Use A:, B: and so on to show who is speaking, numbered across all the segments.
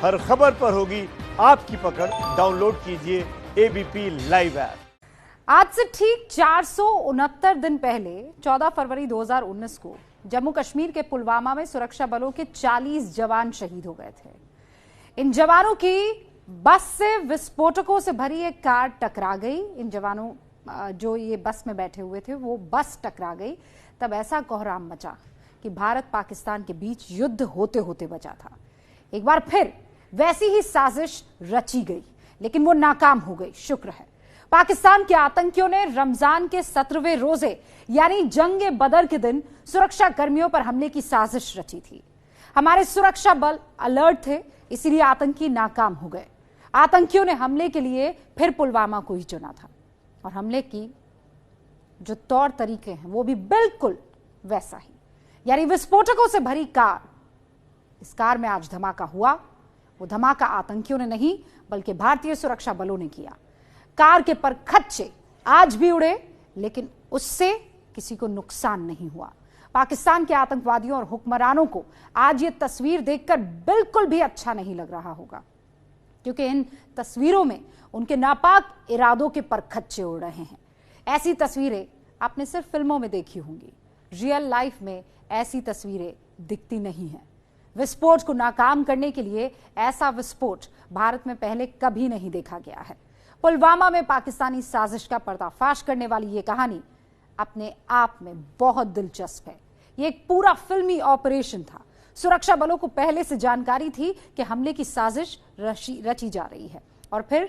A: हर खबर पर होगी आपकी पकड़। डाउनलोड कीजिए एबीपी लाइव ऐप।
B: आज से ठीक 469 दिन पहले 14 फरवरी 2019 को जम्मू कश्मीर के पुलवामा में सुरक्षा बलों के 40 जवान शहीद हो गए थे। इन जवानों की बस से विस्फोटकों से भरी एक कार टकरा गई। इन जवानों जो ये बस में बैठे हुए थे वो बस टकरा गई। तब ऐसा कोहराम मचा कि भारत पाकिस्तान के बीच युद्ध होते होते बचा था। एक बार फिर वैसी ही साजिश रची गई, लेकिन वो नाकाम हो गई। शुक्र है पाकिस्तान के आतंकियों ने रमजान के 17वें रोजे यानी जंगे बदर के दिन सुरक्षा कर्मियों पर हमले की साजिश रची थी। हमारे सुरक्षा बल अलर्ट थे, इसीलिए आतंकी नाकाम हो गए। आतंकियों ने हमले के लिए फिर पुलवामा को ही चुना था और हमले की जो तौर तरीके हैं वो भी बिल्कुल वैसा ही, यानी विस्फोटकों से भरी कार। इस कार में आज धमाका हुआ। वो धमाका आतंकियों ने नहीं बल्कि भारतीय सुरक्षा बलों ने किया। कार के परखच्चे आज भी उड़े, लेकिन उससे किसी को नुकसान नहीं हुआ। पाकिस्तान के आतंकवादियों और हुक्मरानों को आज ये तस्वीर देखकर बिल्कुल भी अच्छा नहीं लग रहा होगा, क्योंकि इन तस्वीरों में उनके नापाक इरादों के परखच्चे उड़ रहे हैं। ऐसी तस्वीरें आपने सिर्फ फिल्मों में देखी होंगी, रियल लाइफ में ऐसी तस्वीरें दिखती नहीं हैं। विस्फोट को नाकाम करने के लिए ऐसा विस्फोट भारत में पहले कभी नहीं देखा गया है। पुलवामा में पाकिस्तानी साजिश का पर्दाफाश करने वाली ये कहानी अपने आप में बहुत दिलचस्प है। ये एक पूरा फिल्मी ऑपरेशन था। सुरक्षा बलों को पहले से जानकारी थी कि हमले की साजिश रची जा रही है और फिर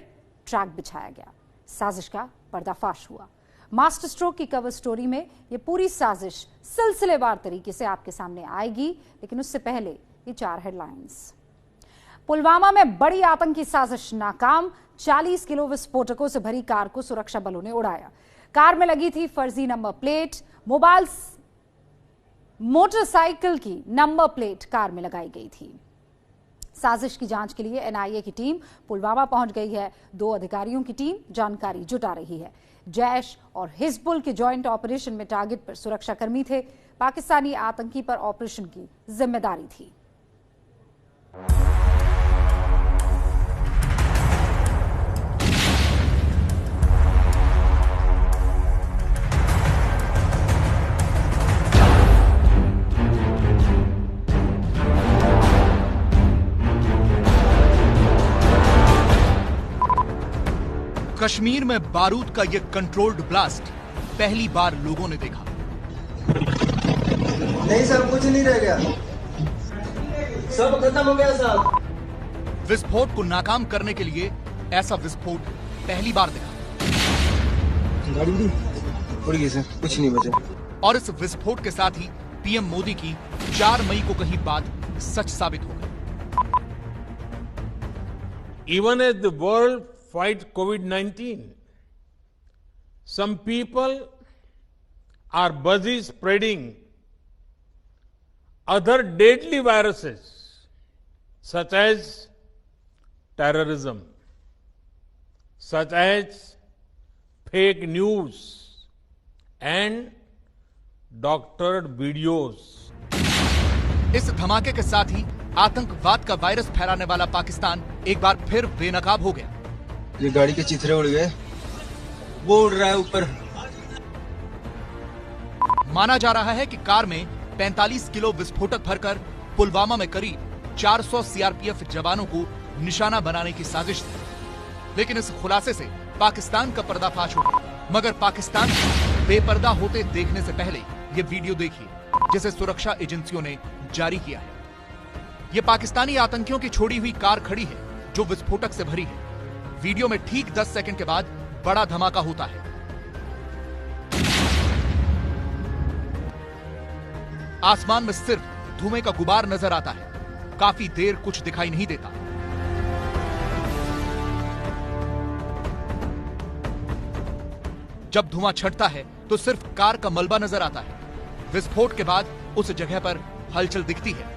B: ट्रैक बिछाया गया। साजिश का पर्दाफाश हुआ। मास्टर स्ट्रोक की कवर स्टोरी में ये पूरी साजिश सिलसिलेवार तरीके से आपके सामने आएगी, लेकिन उससे पहले ये 4 हेडलाइंस। पुलवामा में बड़ी आतंकी साजिश नाकाम। 40 किलो विस्फोटकों से भरी कार को सुरक्षा बलों ने उड़ाया। कार में लगी थी फर्जी नंबर प्लेट। मोटरसाइकिल की नंबर प्लेट कार में लगाई गई थी। साजिश की जांच के लिए एनआईए की टीम पुलवामा पहुंच गई है। 2 अधिकारियों की टीम जानकारी जुटा रही है। जैश और हिजबुल के जॉइंट ऑपरेशन में टारगेट पर सुरक्षाकर्मी थे। पाकिस्तानी आतंकी पर ऑपरेशन की जिम्मेदारी थी।
C: कश्मीर में बारूद का यह कंट्रोल्ड ब्लास्ट पहली बार लोगों ने देखा।
D: नहीं सर, कुछ नहीं रह गया, सब खत्म हो गया साहब।
C: विस्फोट को नाकाम करने के लिए ऐसा विस्फोट पहली बार देखा।
D: गाड़ी भी उड़ गई सर, कुछ नहीं बचा।
C: और इस विस्फोट के साथ ही पीएम मोदी की 4 मई को कही बात सच साबित हो गई।
E: Even as the world fight COVID-19, some people are busy spreading other deadly viruses such as terrorism, such as fake news and doctored videos.
C: इस धमाके के साथ ही आतंकवाद का वायरस फैलाने वाला पाकिस्तान एक बार फिर बेनकाब हो गया।
D: ये गाड़ी के चित्रे उड़ गए, वो उड़ रहा है ऊपर।
C: माना जा रहा है कि कार में 45 किलो विस्फोटक भरकर पुलवामा में करीब 400 सीआरपीएफ जवानों को निशाना बनाने की साजिश थी। लेकिन इस खुलासे से पाकिस्तान का पर्दाफाश हो गया। मगर पाकिस्तान को बेपर्दा होते देखने से पहले ये वीडियो देखिए, जिसे सुरक्षा एजेंसियों ने जारी किया है। ये पाकिस्तानी आतंकियों की छोड़ी हुई कार खड़ी है जो विस्फोटक से भरी है। वीडियो में ठीक 10 सेकंड के बाद बड़ा धमाका होता है। आसमान में सिर्फ धुएं का गुबार नजर आता है। काफी देर कुछ दिखाई नहीं देता। जब धुआं छटता है तो सिर्फ कार का मलबा नजर आता है। विस्फोट के बाद उस जगह पर हलचल दिखती है।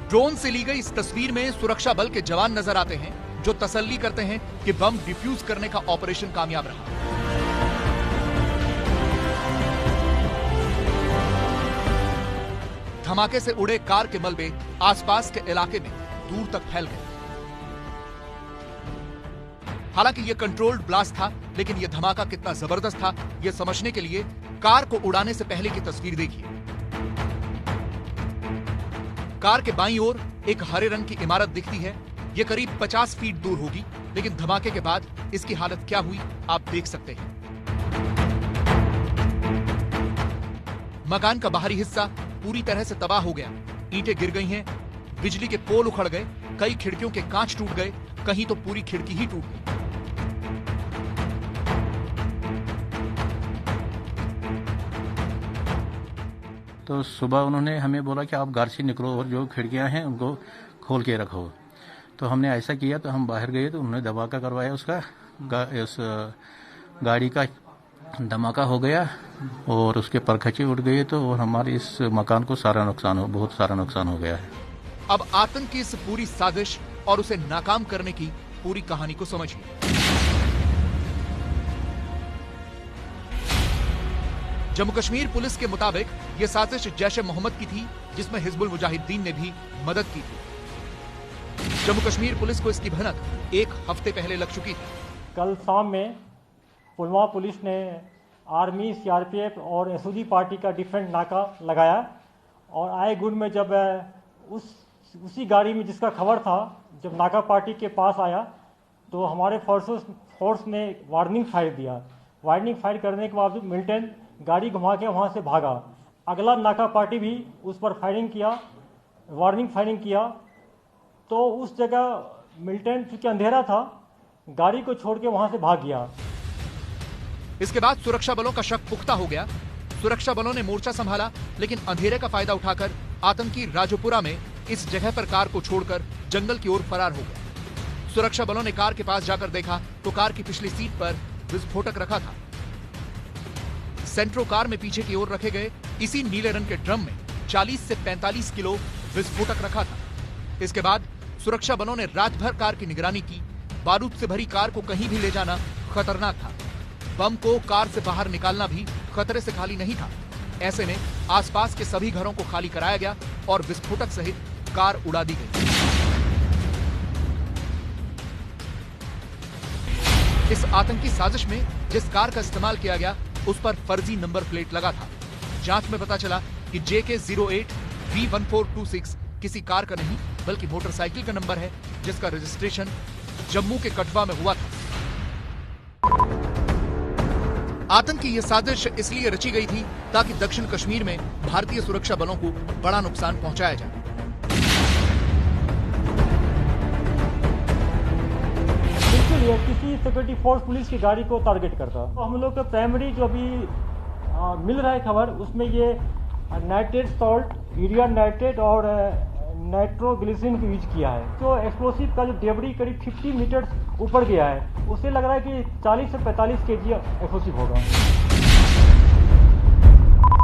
C: ड्रोन से ली गई इस तस्वीर में सुरक्षा बल के जवान नजर आते हैं जो तसल्ली करते हैं कि बम डिफ्यूज करने का ऑपरेशन कामयाब रहा। धमाके से उड़े कार के मलबे आसपास के इलाके में दूर तक फैल गए। हालांकि यह कंट्रोल्ड ब्लास्ट था, लेकिन यह धमाका कितना जबरदस्त था यह समझने के लिए कार को उड़ाने से पहले की तस्वीर देखिए। कार के बाईं ओर एक हरे रंग की इमारत दिखती है। यह करीब 50 फीट दूर होगी, लेकिन धमाके के बाद इसकी हालत क्या हुई आप देख सकते हैं। मकान का बाहरी हिस्सा पूरी तरह से तबाह हो गया। ईंटें गिर गई हैं, बिजली के पोल उखड़ गए, कई खिड़कियों के कांच टूट गए, कहीं तो पूरी खिड़की ही टूट गई।
F: तो सुबह उन्होंने हमें बोला कि आप घर से निकलो और जो खिड़कियां हैं उनको खोल के रखो। तो हमने ऐसा किया, तो हम बाहर गए तो उन्होंने धमाका करवाया, उसका इस गाड़ी का धमाका हो गया और उसके परखचे उड़ गए। तो और हमारे इस मकान को बहुत सारा नुकसान हो गया है।
C: अब आतंक की इस पूरी साजिश और उसे नाकाम करने की पूरी कहानी को समझिए। जम्मू कश्मीर पुलिस के मुताबिक यह साजिश जैश ए मोहम्मद की थी, जिसमें हिजबुल मुजाहिदीन ने भी मदद की थी। जम्मू कश्मीर पुलिस को इसकी भनक एक हफ्ते पहले लग चुकी थी।
G: कल शाम में पुलवामा पुलिस ने आर्मी, सीआरपीएफ और एसओजी पार्टी का डिफरेंट नाका लगाया और आए गुण में जब उसी गाड़ी में जिसका खबर था, जब नाका पार्टी के पास आया तो हमारे फोर्स ने वार्निंग फायर दिया। वार्निंग फायर करने के बावजूद मिलिटेंट गाड़ी घुमा के वहाँ से भागा। अगला नाका पार्टी भी उस पर वार्निंग फायरिंग किया। तो उस जगह मिलिटेंट, चूंकि अंधेरा था, गाड़ी को छोड़ के वहाँ से भाग गया।
C: इसके बाद सुरक्षा बलों का शक पुख्ता हो गया। सुरक्षा बलों ने मोर्चा संभाला, लेकिन अंधेरे का फायदा उठाकर आतंकी राजोपुरा में इस जगह पर कार को छोड़कर जंगल की ओर फरार हो गया। सुरक्षा बलों ने कार के पास जाकर देखा तो कार की पिछली सीट पर विस्फोटक रखा था। सेंट्रो कार में पीछे की ओर रखे गए इसी नीले रंग के ड्रम में 40 से 45 किलो विस्फोटक रखा था। इसके बाद सुरक्षा बलों ने रात भर कार की निगरानी की। बारूद से भरी कार को कहीं भी ले जाना खतरनाक था। बम को कार से बाहर निकालना भी खतरे से खाली नहीं था। ऐसे में आसपास के सभी घरों को खाली कराया गया और विस्फोटक सहित कार उड़ा दी गई। इस आतंकी साजिश में जिस कार का इस्तेमाल किया गया उस पर फर्जी नंबर प्लेट लगा था। जांच में पता चला कि JK08V1426 किसी कार का नहीं बल्कि मोटरसाइकिल का नंबर है, जिसका रजिस्ट्रेशन जम्मू के कठवा में हुआ था। आतंक की यह साजिश इसलिए रची गई थी ताकि दक्षिण कश्मीर में भारतीय सुरक्षा बलों को बड़ा नुकसान पहुंचाया जाए।
G: बिल्कुल, ये किसी सिक्योरिटी फोर्स पुलिस की गाड़ी को टारगेट करता। तो हम लोग का प्राइमरी जो अभी मिल रहा है खबर, उसमें ये नाइट्रेट सॉल्ट, यूरिया नाइट्रेट और नाइट्रोग्लिसरीन को यूज किया है। जो एक्सप्लोसिव का जो डेबरी करीब 50 मीटर ऊपर गया है, उससे लग रहा है कि 40 से 45 kg एक्सप्लोसिव होगा।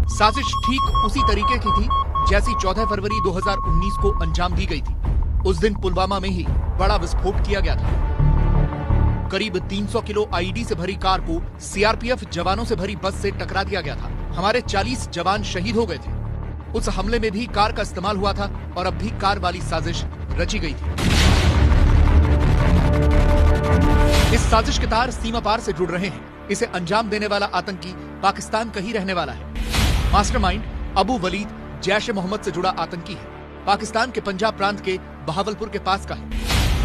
C: साजिश ठीक उसी तरीके की थी जैसी 14 फरवरी 2019 को अंजाम दी गई थी। उस दिन पुलवामा में ही बड़ा विस्फोट किया गया था। करीब 300 किलो आईईडी से भरी कार को सीआरपीएफ जवानों से भरी बस से टकरा दिया गया था। हमारे 40 जवान शहीद हो गए थे। उस हमले में भी कार का इस्तेमाल हुआ था और अब भी कार वाली साजिश रची गई थी। इस साजिश के तार सीमा पार से जुड़ रहे हैं। इसे अंजाम देने वाला आतंकी पाकिस्तान का ही रहने वाला है। मास्टरमाइंड अबू वलीद जैश ए मोहम्मद से जुड़ा आतंकी है। पाकिस्तान के पंजाब प्रांत के बहावलपुर के पास का है।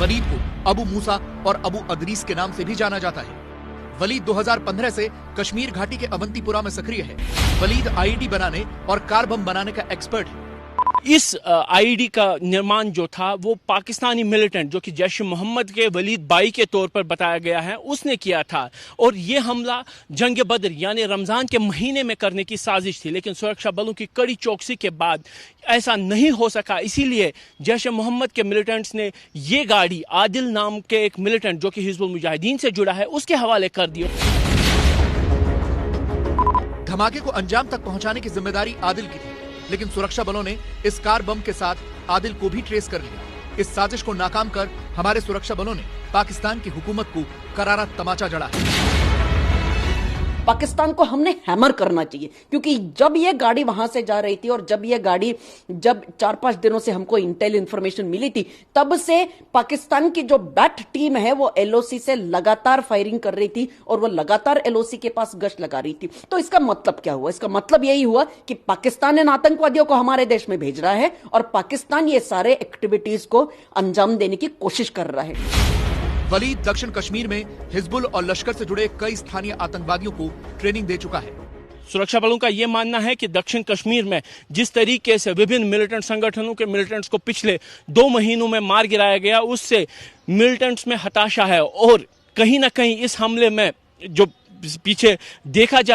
C: वलीद को अबू मूसा और अबू अदरीस के नाम से भी जाना जाता है। वलीद 2015 से कश्मीर घाटी के अवंतीपुरा में सक्रिय है। वलीद आईईडी बनाने और कार बम बनाने का एक्सपर्ट है।
H: इस आईईडी का निर्माण जो था वो पाकिस्तानी मिलिटेंट जो कि जैश ए मोहम्मद के वलीद बाई के तौर पर बताया गया है, उसने किया था। और ये हमला जंग बद्र यानी रमजान के महीने में करने की साजिश थी, लेकिन सुरक्षा बलों की कड़ी चौकसी के बाद ऐसा नहीं हो सका। इसीलिए जैश ए मोहम्मद के मिलिटेंट्स ने ये गाड़ी आदिल नाम के एक मिलिटेंट जो कि हिजबुल मुजाहिदीन से जुड़ा है उसके हवाले कर दी।
C: धमाके को अंजाम तक पहुंचाने की जिम्मेदारी आदिल की थी, लेकिन सुरक्षा बलों ने इस कार बम के साथ आदिल को भी ट्रेस कर लिया। इस साजिश को नाकाम कर हमारे सुरक्षा बलों ने पाकिस्तान की हुकूमत को करारा तमाचा जड़ा है।
I: पाकिस्तान को हमने हैमर करना चाहिए, क्योंकि जब ये गाड़ी वहां से जा रही थी और जब 4-5 दिनों से हमको इंटेल इंफॉर्मेशन मिली थी, तब से पाकिस्तान की जो बैट टीम है वो एलओसी से लगातार फायरिंग कर रही थी और वो लगातार एलओसी के पास गश्त लगा रही थी। तो इसका मतलब क्या हुआ? इसका मतलब यही हुआ कि पाकिस्तान इन आतंकवादियों को हमारे देश में भेज रहा है और पाकिस्तान ये सारे एक्टिविटीज को अंजाम देने की कोशिश कर रहा है।
C: वलीद दक्षिण कश्मीर में हिजबुल और लश्कर से जुड़े कई स्थानीय आतंकवादियों को ट्रेनिंग दे चुका है।
H: सुरक्षा बलों का यह मानना है कि दक्षिण कश्मीर में जिस तरीके से विभिन्न मिलिटेंट संगठनों के मिलिटेंट्स को पिछले 2 महीनों में मार गिराया गया, उससे मिलिटेंट्स में हताशा है और कहीं ना कहीं इस हमले में जो पीछे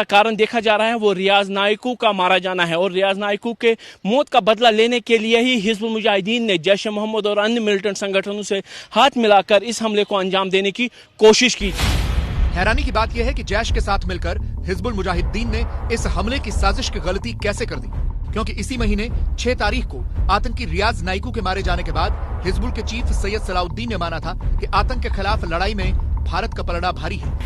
H: कारण देखा जा रहा है वो रियाज नाइकू का मारा जाना है। और रियाज नाइकू के मौत का बदला लेने के लिए ही हिजबुल मुजाहिदीन ने जैश ए मोहम्मद और अन्य मिलिटेंट संगठनों से हाथ मिलाकर इस हमले को अंजाम देने की कोशिश की।
C: हैरानी की बात यह है कि जैश के साथ मिलकर हिजबुल मुजाहिदीन ने इस हमले की साजिश की गलती कैसे कर दी, क्योंकि इसी महीने 6 तारीख को आतंकी रियाज नाइकू के मारे जाने के बाद हिजबुल के चीफ सैयद सलाउद्दीन ने माना था कि आतंक के खिलाफ लड़ाई में भारत का पलड़ा भारी है।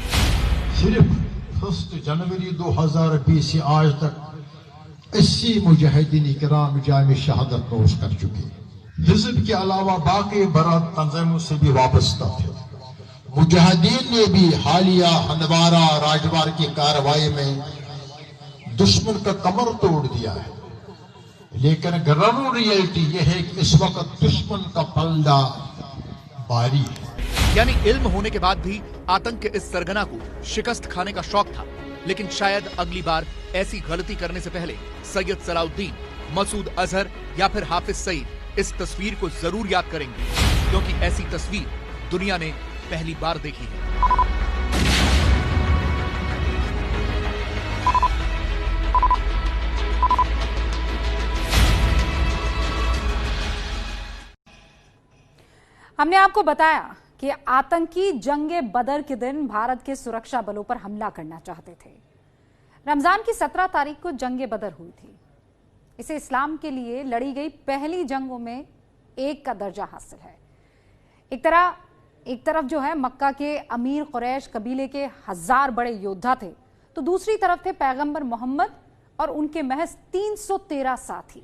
J: सिर्फ 1 जनवरी 2020 से आज तक 80 मुजाहिदीन इकराम जाम शहादत नोश कर चुके। हिजब के अलावा बाकी बरात तंजीमों से भी वाबस्ता थे। मुजाहिदीन ने भी हालिया हंदवारा राजवार की कार्रवाई में दुश्मन का कमर तोड़ दिया है, लेकिन ग्राउंड रियलिटी यह है कि इस वक्त दुश्मन का पलड़ा भारी है।
C: यानी इल्म होने के बाद भी आतंक के इस सरगना को शिकस्त खाने का शौक था, लेकिन शायद अगली बार ऐसी गलती करने से पहले सैयद सलाउद्दीन, मसूद अजहर या फिर हाफिज सईद इस तस्वीर को जरूर याद करेंगे, क्योंकि ऐसी तस्वीर दुनिया ने पहली बार देखी है।
B: हमने आपको बताया कि आतंकी जंगे बदर के दिन भारत के सुरक्षा बलों पर हमला करना चाहते थे। रमजान की 17 तारीख को जंगे बदर हुई थी। इसे इस्लाम के लिए लड़ी गई पहली जंगों में एक का दर्जा हासिल है। एक तरफ जो है मक्का के अमीर कुरैश कबीले के 1000 बड़े योद्धा थे, तो दूसरी तरफ थे पैगंबर मोहम्मद और उनके महज 313 साथी।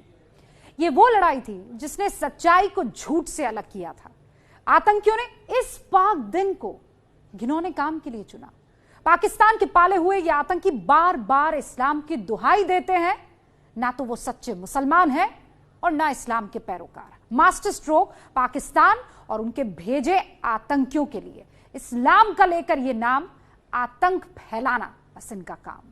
B: ये वो लड़ाई थी जिसने सच्चाई को झूठ से अलग किया था। आतंकियों ने इस पाक दिन को घिनौने काम के लिए चुना। पाकिस्तान के पाले हुए ये आतंकी बार बार इस्लाम की दुहाई देते हैं, ना तो वो सच्चे मुसलमान हैं और ना इस्लाम के पैरोकार। मास्टर स्ट्रोक पाकिस्तान और उनके भेजे आतंकियों के लिए इस्लाम का लेकर ये नाम आतंक फैलाना बस इनका काम।